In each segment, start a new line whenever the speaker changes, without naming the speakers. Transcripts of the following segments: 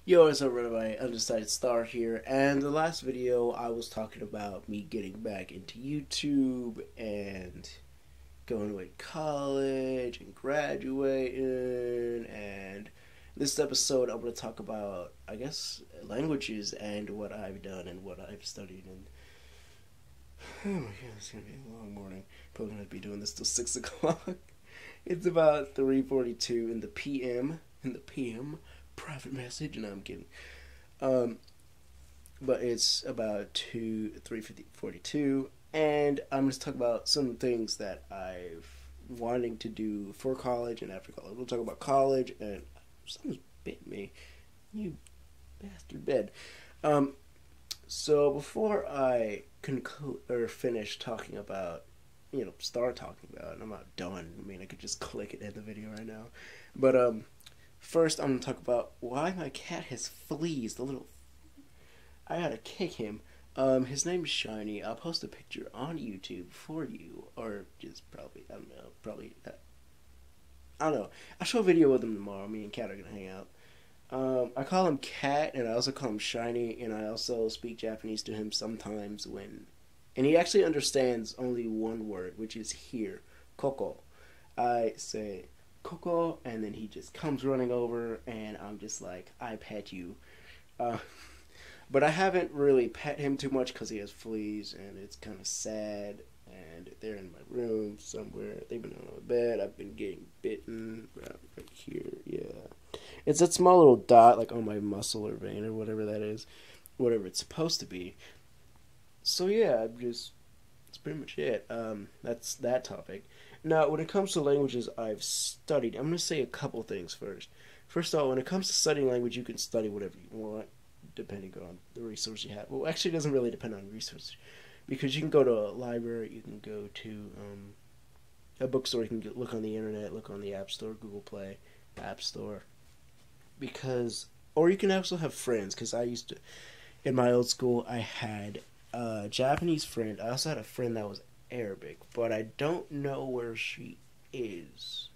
Yo, what's up, everybody? Undecided Star here, and the last video I was talking about me getting back into YouTube and going away to college and graduating, and this episode I'm going to talk about, I guess, languages and what I've done and what I've studied, and oh my god, it's going to be a long morning. Probably going to be doing this till 6 o'clock. It's about 3:42 in the PM, private message, and I'm kidding. Um, but it's about 3:42, and I'm going to talk about some things that I've wanting to do for college and after college. We'll talk about college, and something's bit me, you bastard bed. Um, so before I conclude or finish talking about, start talking about it, I'm not done. I mean, I could just click and end the video right now, but first, I'm gonna talk about why my cat has fleas. The little, I gotta kick him. His name's Shiny. I'll post a picture on YouTube for you, or just probably I don't know, I don't know. I'll show a video with him tomorrow. Me and Cat are gonna hang out. I call him Cat, and I also call him Shiny, and I also speak Japanese to him sometimes and he actually understands only one word, which is here, Koko. I say Coco, and then he just comes running over, and I'm just like, I pet you. Uh, but I haven't really pet him too much because he has fleas, and it's kind of sad. And they're in my room somewhere. They've been on my bed. I've been getting bitten right here. Yeah, it's that small little dot like on my muscle or vein or whatever that is, whatever it's supposed to be. So yeah, that's pretty much it. That's that topic. Now, when it comes to languages I've studied, I'm going to say a couple things first. First of all, when it comes to studying language, you can study whatever you want, depending on the resource you have. Well, actually, it doesn't really depend on resources, because you can go to a library, you can go to a bookstore, you can look on the internet, look on the App Store, Google Play, App Store, because, or you can also have friends, because I used to, in my old school, I had a Japanese friend. I also had a friend that was Arabic, but I don't know where she is.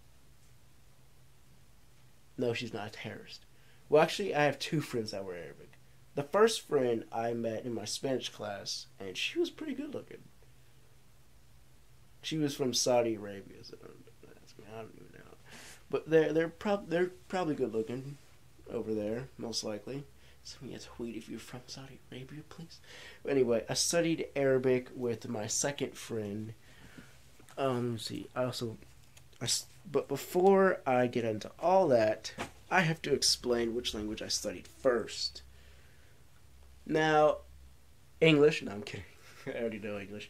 No, she's not a terrorist. Well, actually, I have two friends that were Arabic. The first friend I met in my Spanish class, and she was pretty good looking. She was from Saudi Arabia, so I don't even know. But they're probably good looking over there, most likely. Send me a tweet if you're from Saudi Arabia, please. But anyway, I studied Arabic with my second friend. Let's see. But before I get into all that, I have to explain which language I studied first. Now, English. No, I'm kidding. I already know English.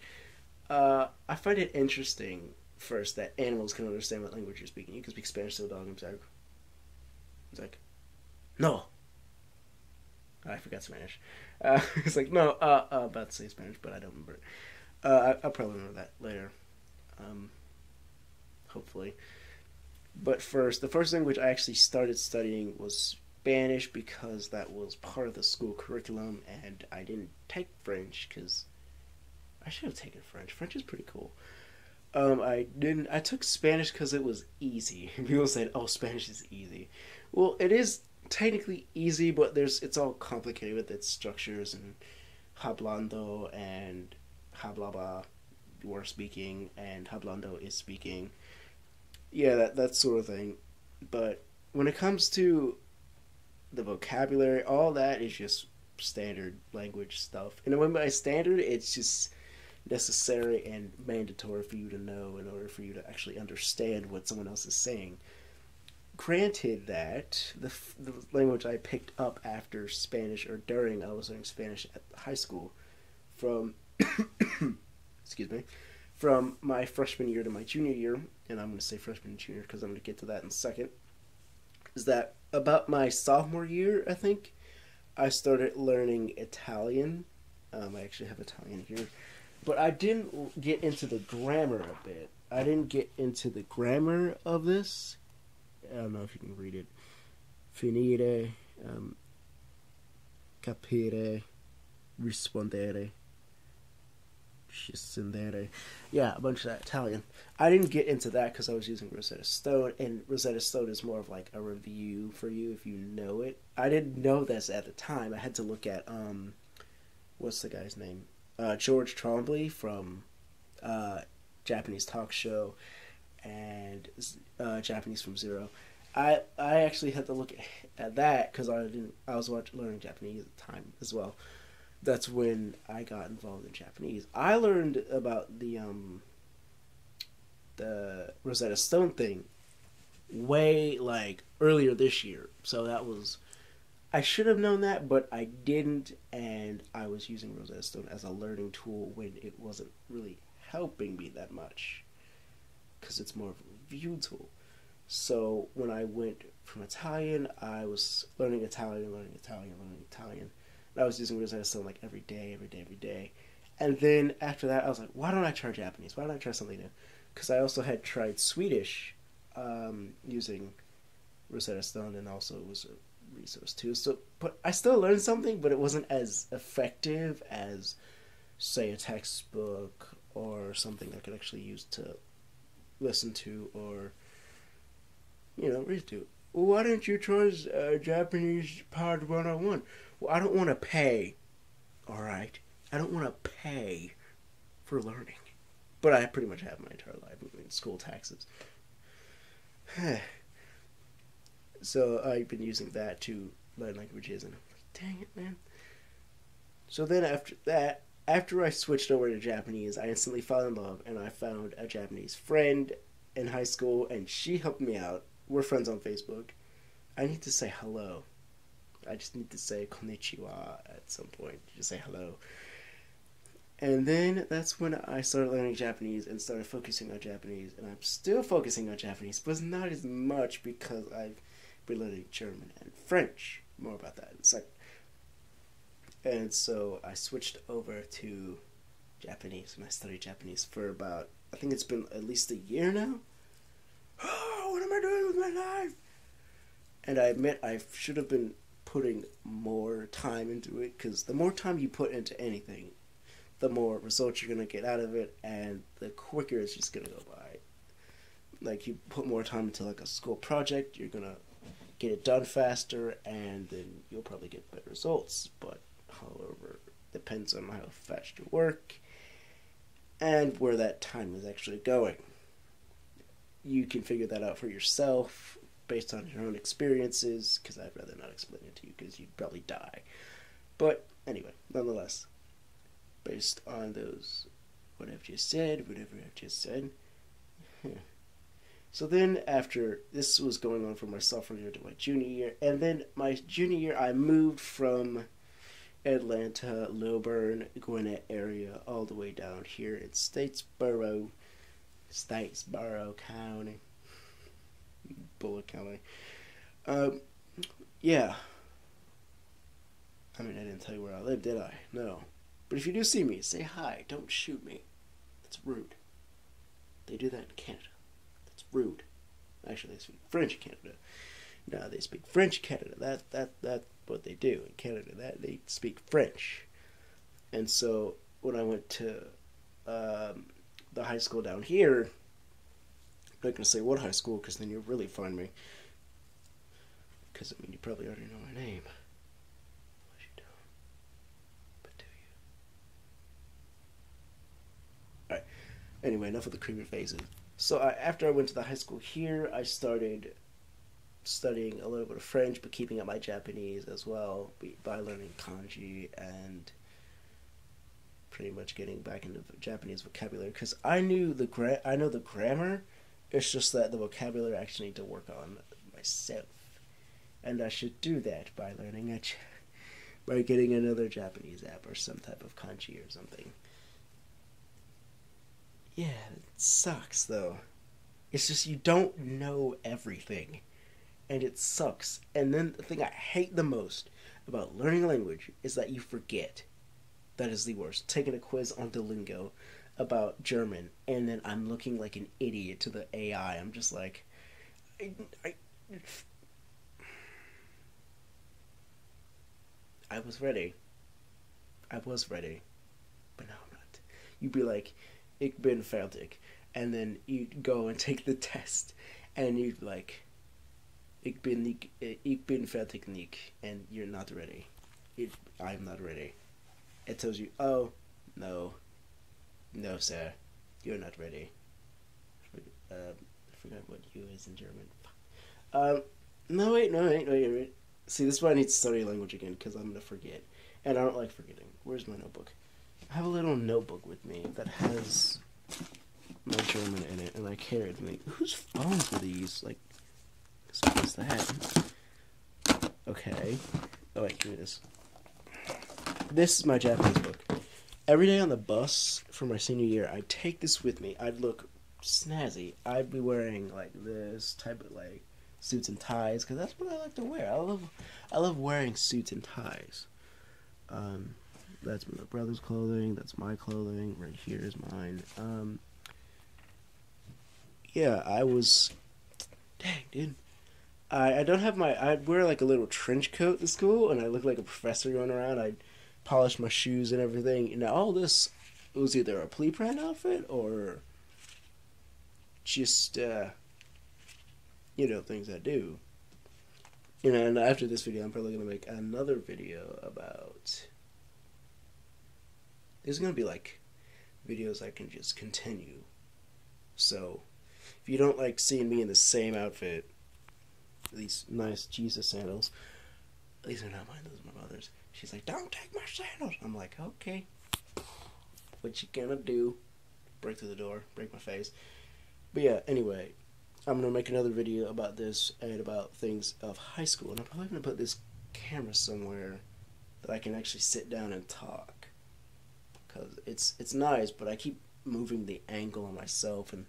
I find it interesting first that animals can understand what language you're speaking. You can speak Spanish to a dog. It's like, no. I forgot Spanish. It's like, no, about to say Spanish, but I don't remember it. I'll probably remember that later. Hopefully. But first, the first language I actually started studying was Spanish because that was part of the school curriculum, and I didn't take French because I should have taken French. French is pretty cool. I didn't. I took Spanish because it was easy. People said, "Oh, Spanish is easy." Well, it is technically easy, but it's all complicated with its structures and hablando and hablaba, you are speaking, and hablando is speaking. Yeah, that sort of thing. But when it comes to the vocabulary, all that is just standard language stuff. And when by standard, it's just necessary and mandatory for you to know in order for you to actually understand what someone else is saying. Granted that the language I picked up after Spanish, or during I was learning Spanish at high school, from excuse me, from my freshman year to my junior year, and I'm going to say freshman and junior because I'm going to get to that in a second, is that about my sophomore year, I think, I started learning Italian. I actually have Italian here, but I didn't get into the grammar a bit. I didn't get into the grammar of this. I don't know if you can read it. Finire, capire, rispondere, Scindere. Yeah, a bunch of that Italian. I didn't get into that because I was using Rosetta Stone, and Rosetta Stone is more of like a review for you if you know it. I didn't know this at the time. I had to look at what's the guy's name? George Trombley from uh, Japanese talk show and Japanese from Zero. I actually had to look at that because I was learning Japanese at the time as well. That's when I got involved in Japanese. I learned about the Rosetta Stone thing way like earlier this year. So that was I should have known that, but I didn't, and I was using Rosetta Stone as a learning tool when it wasn't really helping me that much because it's more of a review tool. So when I went from Italian, I was learning Italian. And I was using Rosetta Stone like every day. And then after that, I was like, why don't I try Japanese? Why don't I try something new? Because I also had tried Swedish using Rosetta Stone, and also it was a resource too. So, but I still learned something, but it wasn't as effective as, say, a textbook or something I could actually use to listen to or read to. Well, why don't you try Japanese Pod 101? Well, I don't want to pay. All right, I don't want to pay for learning, but I pretty much have my entire life. I mean, school taxes. So I've been using that to learn languages, and I'm like, dang it, man. So then after I switched over to Japanese, I instantly fell in love, and I found a Japanese friend in high school, and she helped me out. We're friends on Facebook. I need to say hello. I just need to say konnichiwa at some point. Just say hello. And then that's when I started learning Japanese and started focusing on Japanese. And I'm still focusing on Japanese, but it's not as much because I've been learning German and French. More about that in a second. And so I switched over to Japanese, and I studied Japanese for about, I think it's been at least a year now. Oh, what am I doing with my life? And I admit I should have been putting more time into it, because the more time you put into anything, the more results you're going to get out of it, and the quicker it's just going to go by. Like, you put more time into like a school project, you're going to get it done faster, and then you'll probably get better results. But however, depends on how fast you work and where that time is actually going. You can figure that out for yourself based on your own experiences, because I'd rather not explain it to you because you'd probably die. But anyway, nonetheless, based on those, whatever I've just said. So then after, this was going on from my sophomore year to my junior year, and then my junior year I moved from Atlanta, Lilburn, Gwinnett area, all the way down here in Statesboro County, Bullock County. Yeah. I mean, I didn't tell you where I live, did I? No. But if you do see me, say hi. Don't shoot me. That's rude. They do that in Canada. That's rude. Actually, they speak French in Canada. No, they speak French in Canada. That's what they do in Canada. That they speak French. And so when I went to the high school down here, I'm not going to say what high school, because then you'll really find me. Because, I mean, you probably already know my name. Unless you don't. But do you? Alright. Anyway, enough of the creepy faces. So after I went to the high school here, I started studying a little bit of French, but keeping up my Japanese as well by learning kanji and pretty much getting back into Japanese vocabulary, because I know the grammar. It's just that the vocabulary I actually need to work on myself, and I should do that by learning by getting another Japanese app or some type of kanji or something. Yeah, it sucks though. It's just you don't know everything, and it sucks. And then the thing I hate the most about learning a language is that you forget. That is the worst. Taking a quiz on Duolingo about German, and then I'm looking like an idiot to the AI. I'm just like, I was ready. But now I'm not. you'd be like, "Ik ben fertig," and then you'd go and take the test, and you'd be like, ik ben fertig niet, and you're not ready. I'm not ready. It tells you, oh, no, no, sir, you're not ready. I forgot what U is in German. No, wait. See, this is why I need to study language again, because I'm going to forget. And I don't like forgetting. Where's my notebook? I have a little notebook with me that has my German in it, and I carry it with me. Whose phones were these? Like, what's that? Okay. Oh, wait, give me this. This is my Japanese book. Every day on the bus for my senior year, I'd take this with me. I'd look snazzy. I'd be wearing, like, this type of, like, suits and ties, because that's what I like to wear. I love wearing suits and ties. That's my brother's clothing. That's my clothing. Right here is mine. Yeah, I was... Dang, dude. I don't have my... I'd wear, like, a little trench coat to school, and I look like a professor going around. I'd polish my shoes and everything. Now, all this was either a pre-planned outfit, or just, you know, things I do. You know, and after this video, I'm probably going to make another video about... There's going to be, like, videos I can just continue. So, if you don't like seeing me in the same outfit, these nice Jesus sandals, these are not mine, those are my mother's. She's like, don't take my sandals. I'm like, okay. What you gonna do? Break through the door, break my face. But yeah, anyway, I'm going to make another video about this and about things of high school. And I'm probably going to put this camera somewhere that I can actually sit down and talk. Because it's nice, but I keep moving the angle on myself and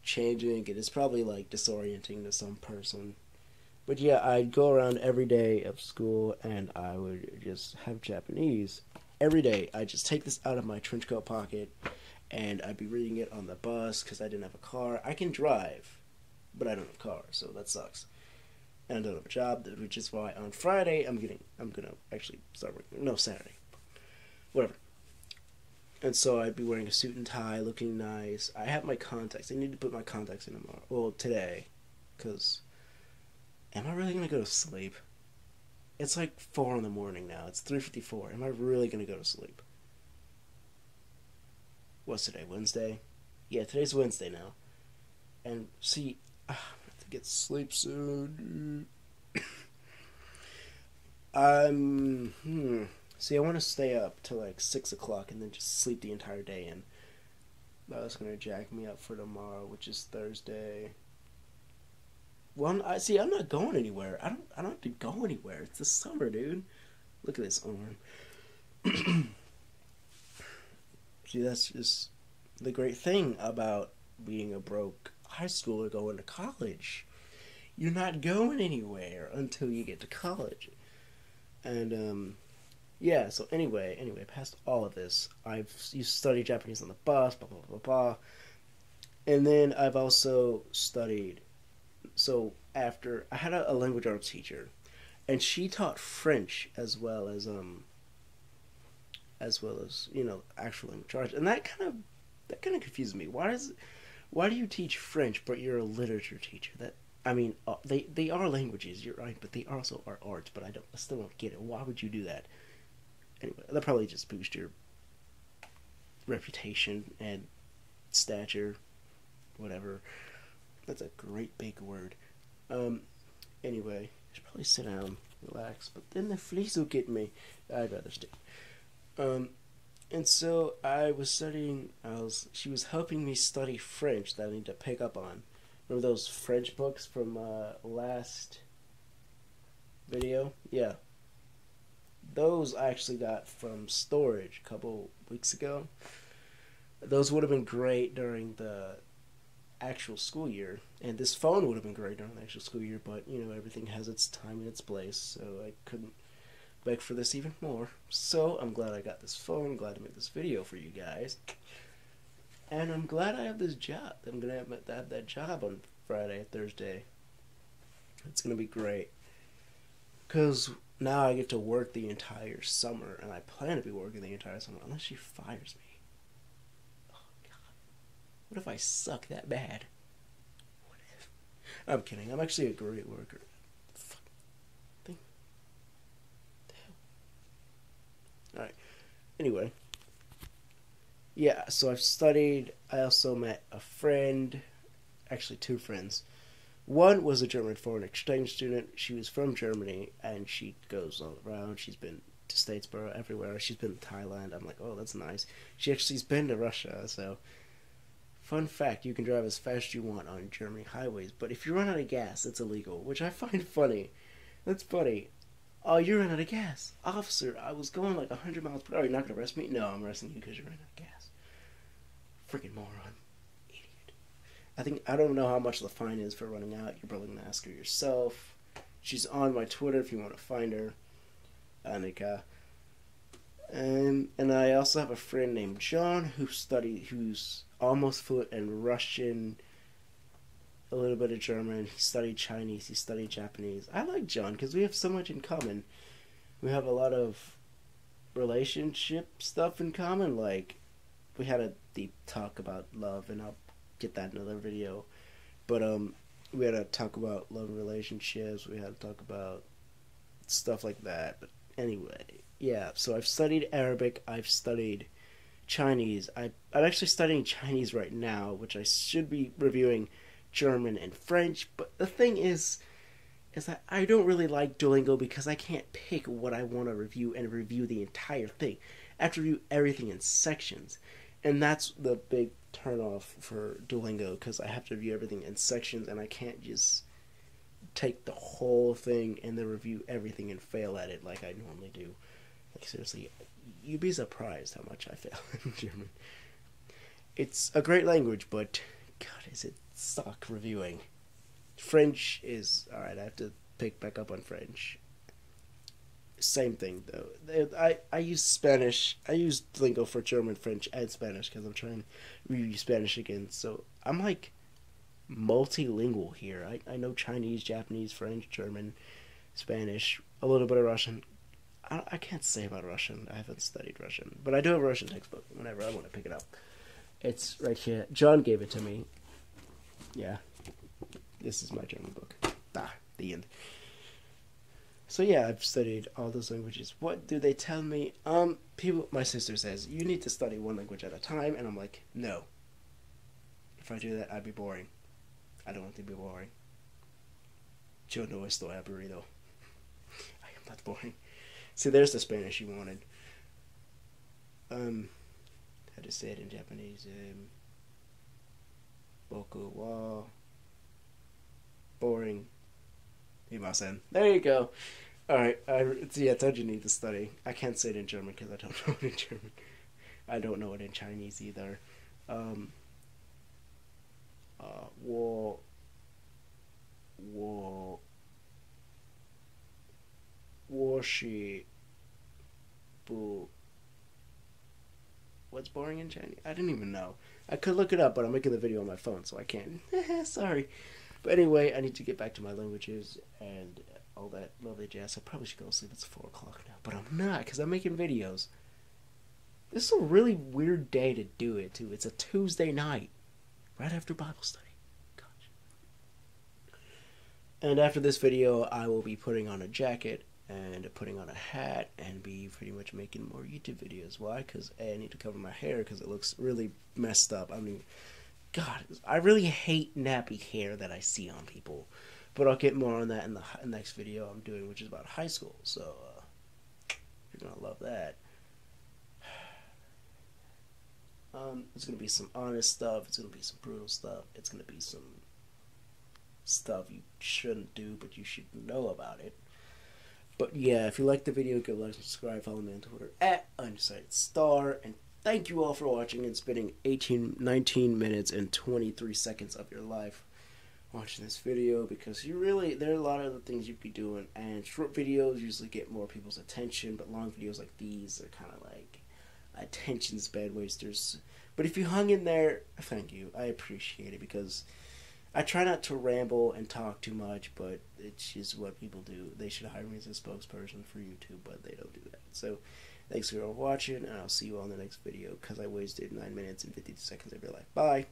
changing it. It's probably like disorienting to some person. But yeah, I'd go around every day of school and I would just have Japanese. Every day, I'd just take this out of my trench coat pocket and I'd be reading it on the bus because I didn't have a car. I can drive, but I don't have a car, so that sucks. And I don't have a job, which is why on Friday I'm gonna actually start working. No, Saturday. Whatever. And so I'd be wearing a suit and tie, looking nice. I have my contacts. I need to put my contacts in tomorrow. Well, today. Because, am I really going to go to sleep? It's like 4 in the morning now. It's 3:54. Am I really going to go to sleep? What's today? Wednesday? Yeah, today's Wednesday now. And, see, I have to get sleep soon. See, I want to stay up till like 6 o'clock and then just sleep the entire day in. That's gonna jack me up for tomorrow, which is Thursday. Well, I'm not going anywhere. I don't have to go anywhere. It's the summer, dude. Look at this arm. See, that's just the great thing about being a broke high schooler going to college. You're not going anywhere until you get to college. And, yeah, so anyway, past all of this, you studied Japanese on the bus, blah, blah, blah, blah. And then I've also studied, so after, I had a language arts teacher, and she taught French as well as, you know, actual language arts. And that kind of confused me. Why do you teach French, but you're a literature teacher? They are languages, you're right, but they also are arts, but I still don't get it. Why would you do that? Anyway, that probably just boost your reputation and stature, whatever. That's a great big word. Anyway, I should probably sit down, relax, but then the fleas will get me. I'd rather stay. And so I was studying, she was helping me study French that I need to pick up on. Remember those French books from last video? Yeah. Those I actually got from storage a couple weeks ago. Those would have been great during the actual school year. And this phone would have been great during the actual school year, but, you know, everything has its time and its place, so I couldn't beg for this even more. So, I'm glad I got this phone, I'm glad to make this video for you guys. And I'm glad I have this job. I'm going to have that job on Friday, Thursday. It's going to be great. Because now I get to work the entire summer, and I plan to be working the entire summer, unless she fires me. What if I suck that bad? What if? I'm kidding. I'm actually a great worker. Fuck. Thing. Alright. Anyway. Yeah, so I've studied. I also met a friend. Actually, two friends. One was a German foreign exchange student. She was from Germany, and she goes all around. She's been to Statesboro, everywhere. She's been to Thailand. I'm like, oh, that's nice. She actually's been to Russia, so... Fun fact, you can drive as fast as you want on Germany highways, but if you run out of gas, it's illegal, which I find funny. That's funny. Oh, you ran out of gas. Officer, I was going like 100 miles per hour. You're not going to arrest me? No, I'm arresting you because you ran out of gas. Freaking moron. I don't know how much the fine is for running out. You're probably gonna ask her yourself. She's on my Twitter if you want to find her. Annika. And I also have a friend named John who's almost fluent in Russian, a little bit of German. He studied Chinese. He studied Japanese. I like John because we have so much in common. We have a lot of relationship stuff in common. Like we had a deep talk about love, and I'll get that in another video, but we had to talk about love and relationships. We had to talk about stuff like that. But anyway, yeah, so I've studied Arabic. I've studied Chinese. I'm actually studying Chinese right now, which I should be reviewing German and French. But the thing is that I don't really like Duolingo because I can't pick what I want to review and review the entire thing. I have to review everything in sections, and that's the big turn off for Duolingo, because I have to review everything in sections, and I can't just take the whole thing and then review everything and fail at it like I normally do. Like seriously, you'd be surprised how much I fail in German. It's a great language, but God, is it suck reviewing. French is alright. I have to pick back up on French. Same thing though. I use Spanish. I use Duolingo for German, French, and Spanish because I'm trying to review Spanish again. So I'm like multilingual here. I know Chinese, Japanese, French, German, Spanish, a little bit of Russian. I can't say about Russian. I haven't studied Russian, but I do have a Russian textbook whenever I want to pick it up. It's right here. John gave it to me. Yeah, this is my German book. The end. So yeah, I've studied all those languages. What do they tell me? My sister says, you need to study one language at a time, and I'm like, no. If I do that, I'd be boring. I don't want to be boring. Yo no estoy aburrido. I am not boring. See, there's the Spanish you wanted. How to say it in Japanese? Boku wa boring. Imasen. There you go. Alright, I told you need to study. I can't say it in German because I don't know it in German. I don't know it in Chinese either. What's boring in Chinese? I didn't even know. I could look it up, but I'm making the video on my phone, so I can't. Sorry. But anyway, I need to get back to my languages and all that lovely jazz. I probably should go to sleep. It's 4 o'clock now, but I'm not because I'm making videos. This is a really weird day to do it, too. It's a Tuesday night, right after Bible study. Gosh. And after this video, I will be putting on a jacket and putting on a hat and be pretty much making more YouTube videos. Why? Because I need to cover my hair because it looks really messed up. I mean, God, I really hate nappy hair that I see on people. But I'll get more on that in the next video I'm doing, which is about high school. So, you're going to love that. It's going to be some honest stuff. It's going to be some brutal stuff. It's going to be some stuff you shouldn't do, but you should know about it. But yeah, if you liked the video, give a like, subscribe, follow me on Twitter @UndecidedStar, and thank you all for watching and spending 19 minutes and 23 seconds of your life watching this video, because there are a lot of other things you could be doing, and short videos usually get more people's attention, but long videos like these are kind of like attention span wasters. But if you hung in there, thank you. I appreciate it, because I try not to ramble and talk too much, but it's just what people do. They should hire me as a spokesperson for YouTube, but they don't do that. So, thanks for watching, and I'll see you all in the next video, because I wasted 9 minutes and 52 seconds of your life. Bye!